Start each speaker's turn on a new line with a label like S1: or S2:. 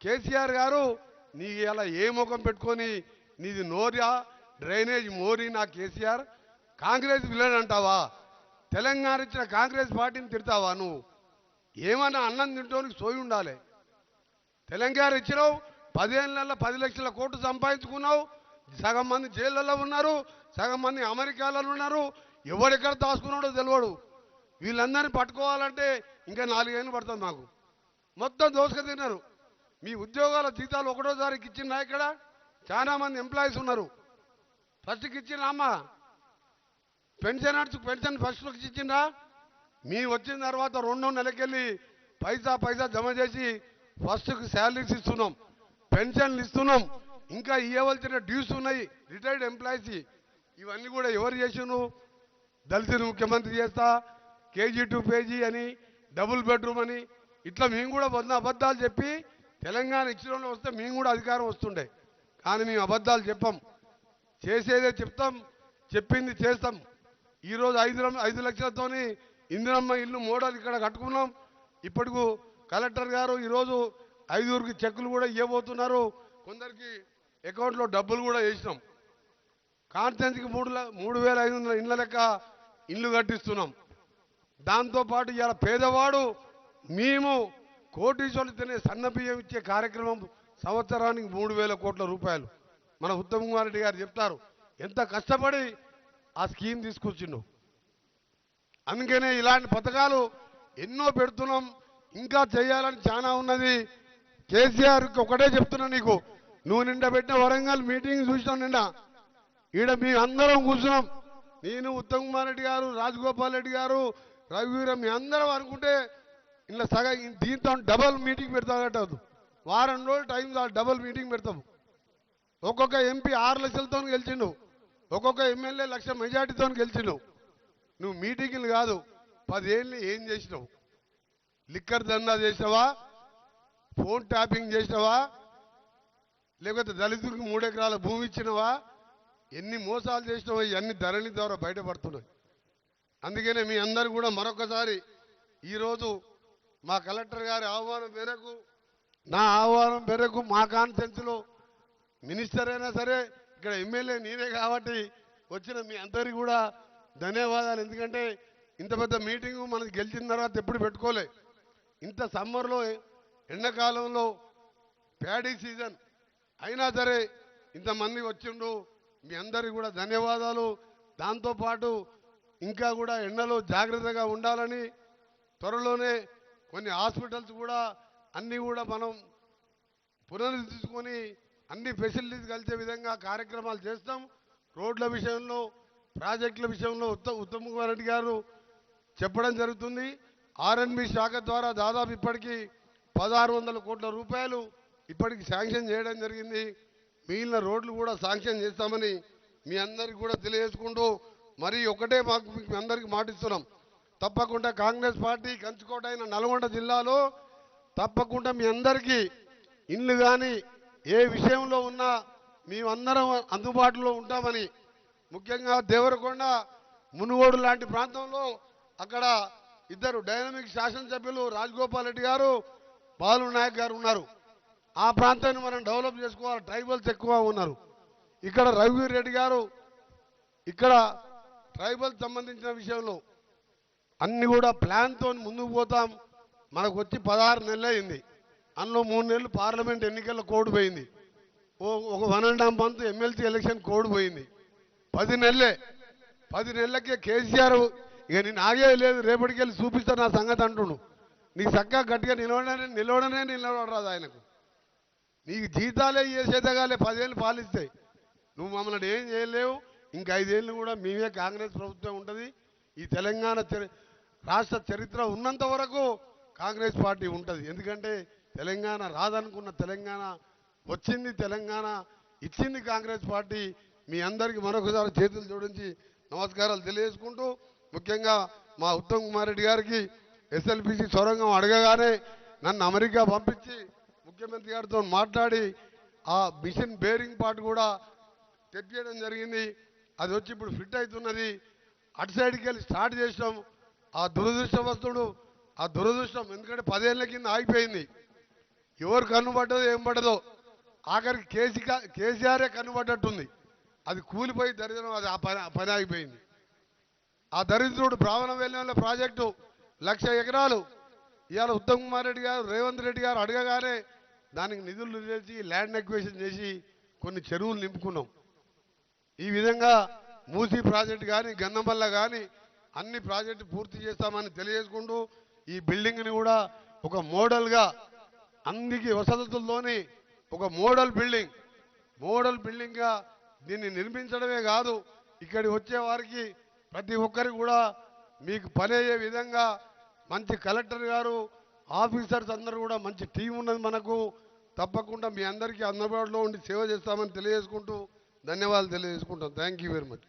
S1: కేసీఆర్ గారు నీ ఇలా ఏ ముఖం పెట్టుకొని నీది నోరియా డ్రైనేజ్ మోరీ నా కేసీఆర్ కాంగ్రెస్ విలన్ అంటావా? తెలంగాణ ఇచ్చిన కాంగ్రెస్ పార్టీని తిడతావా నువ్వు? ఏమన్నా అన్నం తింటోనికి సోయి ఉండాలి. తెలంగాణ ఇచ్చినావు, 15 నెలల 10 లక్షల కోట్లు సంపాదించుకున్నావు. సగం మంది జైళ్ళలో ఉన్నారు, సగం మంది అమెరికాలలో ఉన్నారు. ఎవరెక్కడ దాచుకున్నాడో తెలియడు. వీళ్ళందరినీ పట్టుకోవాలంటే ఇంకా 4 ఏళ్ళు పడుతుంది మాకు. మొత్తం దోసుక తిన్నారు. మీ ఉద్యోగాల జీతాలు ఒకటో తారీఖు ఇచ్చిందా? ఇక్కడ చాలా మంది ఎంప్లాయీస్ ఉన్నారు. ఫస్ట్కి ఇచ్చిందా? పెన్షన్ ఫస్ట్కి ఇచ్చిందా? మీ వచ్చిన తర్వాత 2 నెలకెళ్ళి పైసా జమ చేసి ఫస్ట్కి శాలరీస్ ఇస్తున్నాం, పెన్షన్లు ఇస్తున్నాం. ఇంకా ఇవ్వవలసిన డ్యూస్ ఉన్నాయి రిటైర్డ్ ఎంప్లాయీస్. ఇవన్నీ కూడా ఎవరు చేసిను? దళితులు ముఖ్యమంత్రి చేస్తా, కేజీ టు పేజీ అని, డబుల్ బెడ్రూమ్ అని, ఇట్లా మేము కూడా అబద్ధాలు చెప్పి తెలంగాణ ఇచ్చిన వస్తే మేము కూడా అధికారం వస్తుండే. కానీ మేము అబద్ధాలు చెప్పాం, చేసేదే చెప్తాం, చెప్పింది చేస్తాం. ఈరోజు 5 లక్షలతోని ఇందిరమ్మ ఇల్లు మోడల్ ఇక్కడ కట్టుకున్నాం. ఇప్పటికు కలెక్టర్ గారు ఈరోజు 5గురికి చెక్కులు కూడా ఇవ్వబోతున్నారు. కొందరికి అకౌంట్లో డబ్బులు కూడా వేసినాం. కాన్స్టెన్సీకి 3,500 ఇళ్ళ లెక్క ఇల్లు కట్టిస్తున్నాం. దాంతోపాటు ఇలా పేదవాడు మేము కోటీశ్వరులు తినే సన్న బియ్యం ఇచ్చే కార్యక్రమం సంవత్సరానికి 3,000 కోట్ల రూపాయలు. మన ఉత్తమ్ కుమార్ రెడ్డి గారు చెప్తారు ఎంత కష్టపడి ఆ స్కీమ్ తీసుకొచ్చిండు. అందుకనే ఇలాంటి పథకాలు ఎన్నో పెడుతున్నాం. ఇంకా చేయాలని చాలా ఉన్నది. కేసీఆర్కి ఒకటే చెప్తున్నా, నీకు నువ్వు నిండా పెట్టిన వరంగల్ మీటింగ్ చూసినాం. నిండా ఈడ మీ అందరం కూర్చున్నాం. నేను ఉత్తమ్ కుమార్ రెడ్డి గారు, రాజగోపాల్ రెడ్డి గారు, రఘువీరం, మీ అందరం అనుకుంటే ఇలా సగం దీంతో డబల్ మీటింగ్ పెడతాగట్టదు. వారం రోజులు టైం డబల్ మీటింగ్ పెడతాము. ఒక్కొక్క ఎంపీ 6 లక్షలతో గెలిచిండు, ఒక్కొక్క ఎమ్మెల్యే 1 లక్ష మెజార్టీతో గెలిచిండు. నువ్వు మీటింగ్లు కాదు, 10 ఏళ్ళు ఏం చేసినావు? లిక్కర్ దందా చేసినావా? ఫోన్ ట్యాపింగ్ చేసినావా? లేకపోతే దళితులకు 3 ఎకరాల భూమి ఇచ్చినవా? ఎన్ని మోసాలు చేసినావో ఇవన్నీ ధరణి ద్వారా బయటపడుతున్నాయి. అందుకనే మీ అందరూ కూడా మరొకసారి ఈరోజు మా కలెక్టర్ గారి ఆహ్వానం మేరకు, నా ఆహ్వానం మేరకు మా కాన్ఫరెన్స్లో మినిస్టర్ అయినా సరే ఇక్కడ ఎమ్మెల్యే నేనే కాబట్టి వచ్చిన మీ అందరికీ కూడా ధన్యవాదాలు. ఎందుకంటే ఇంత పెద్ద మీటింగు మనకి గెలిచిన తర్వాత ఎప్పుడు పెట్టుకోలే. ఇంత సమ్మర్లో ఎండాకాలంలో ప్యాడీ సీజన్ అయినా సరే ఇంతమంది వచ్చిండు. మీ అందరికీ కూడా ధన్యవాదాలు. దాంతోపాటు ఇంకా కూడా ఎండలో జాగ్రత్తగా ఉండాలని, త్వరలోనే కొన్ని హాస్పిటల్స్ కూడా అన్నీ కూడా మనం పునరుద్ధరించుకొని అన్ని ఫెసిలిటీస్ కలిసే విధంగా కార్యక్రమాలు చేస్తాం. రోడ్ల విషయంలో, ప్రాజెక్టుల విషయంలో ఉత్తమ్ కుమార్ రెడ్డి గారు చెప్పడం జరుగుతుంది. ఆర్ఎన్బి శాఖ ద్వారా దాదాపు ఇప్పటికీ 1,600 కోట్ల రూపాయలు ఇప్పటికి శాంక్షన్ చేయడం జరిగింది. మిగిలిన రోడ్లు కూడా శాంక్షన్ చేస్తామని మీ అందరికీ కూడా తెలియజేసుకుంటూ, మరి ఒకటే మాకు మీ అందరికీ మాటిస్తున్నాం, తప్పకుండా కాంగ్రెస్ పార్టీ కంచుకోట అయిన నల్గొండ జిల్లాలో తప్పకుండా మీ అందరికీ ఇల్లు కానీ ఏ విషయంలో ఉన్నా మేమందరం అందుబాటులో ఉంటామని, ముఖ్యంగా దేవరకొండ, మునుగోడు లాంటి ప్రాంతంలో అక్కడ 2 డైనమిక్ శాసనసభ్యులు రాజగోపాల్ రెడ్డి గారు, బాలు నాయక్ గారు ఉన్నారు. ఆ ప్రాంతాన్ని మనం డెవలప్ చేసుకోవాలి. ట్రైబల్స్ ఎక్కువ ఉన్నారు. ఇక్కడ రఘువీర్ రెడ్డి గారు ఇక్కడ ట్రైబల్ సంబంధించిన విషయంలో అన్ని కూడా ప్లాన్తో ముందుకు పోతాం. మనకు వచ్చి 16 నెలలు అయింది. అందులో 3 నెలలు పార్లమెంట్ ఎన్నికల కోడ్ పోయింది, ఒక 1.5 మంత్ ఎమ్మెల్సీ ఎలక్షన్ కోడ్ పోయింది. 10 నెలలే. 10 నెలలకే కేసీఆర్ ఇక నేను ఆగే లేదు, రేపటికెళ్ళి చూపిస్తా నా సంగతి అంటుండు. నీకు చక్కగా గట్టిగా నిలవడరాదు ఆయనకు. నీకు జీతాలే చేసేదగాలే 10 ఏళ్ళు పాలిస్తాయి. నువ్వు మమ్మల్ని ఏం చేయలేవు. ఇంకా 5 ఏళ్ళు కూడా మేమే కాంగ్రెస్ ప్రభుత్వం ఉంటుంది. ఈ తెలంగాణ రాష్ట్ర చరిత్ర ఉన్నంత వరకు కాంగ్రెస్ పార్టీ ఉంటుంది. ఎందుకంటే తెలంగాణ రాదనుకున్న తెలంగాణ వచ్చింది, తెలంగాణ ఇచ్చింది కాంగ్రెస్ పార్టీ. మీ అందరికీ మరొకసారి చేతులు జోడించి నమస్కారాలు తెలియజేసుకుంటూ, ముఖ్యంగా మా ఉత్తమ్ కుమార్ రెడ్డి గారికి ఎస్ఎల్బిసి సొరంగం అడగగానే నన్ను అమెరికా పంపించి ముఖ్యమంత్రి గారితో మాట్లాడి ఆ మిషన్ బేరింగ్ పార్ట్ కూడా తెప్పించడం జరిగింది. అది వచ్చి ఇప్పుడు ఫిట్ అవుతున్నది. అటు సైడ్కి వెళ్ళి స్టార్ట్ చేసినాం. ఆ దురదృష్టం, ఎందుకంటే 10 ఏళ్ల కింద ఆగిపోయింది. ఎవరు కన్నుపడ్డదో ఏం పడ్డదో ఆఖరికి కేసీఆరే కన్నుపడ్డట్టుంది. అది కూలిపోయి దరిద్రం, అది ఆ పని ఆగిపోయింది. ఆ దరిద్రుడు బ్రాహ్మణవేల్లంలో ప్రాజెక్టు 1,00,000 ఎకరాలు ఇవాళ ఉత్తమ్ కుమార్ రెడ్డి గారు, రేవంత్ రెడ్డి గారు అడగగానే దానికి నిధులు చేసి ల్యాండ్ ఎక్విజిషన్ చేసి కొన్ని చెరువులు నింపుకున్నాం. ఈ విధంగా మూసీ ప్రాజెక్టు కానీ గంధంపల్ల కానీ అన్ని ప్రాజెక్టు పూర్తి చేస్తామని తెలియజేసుకుంటూ ఈ బిల్డింగ్ని కూడా ఒక మోడల్గా అందరికీ వసతులతోని ఒక మోడల్ బిల్డింగ్గా దీన్ని నిర్మించడమే కాదు, ఇక్కడికి వచ్చే వారికి ప్రతి ఒక్కరికి కూడా మీకు పని అయ్యే విధంగా మంచి కలెక్టర్ గారు, ఆఫీసర్స్ అందరూ కూడా మంచి టీం ఉన్నది మనకు. తప్పకుండా మీ అందరికీ అందుబాటులో ఉండి సేవ చేస్తామని తెలియజేసుకుంటూ ధన్యవాదాలు తెలియజేసుకుంటాం. Thank you very much.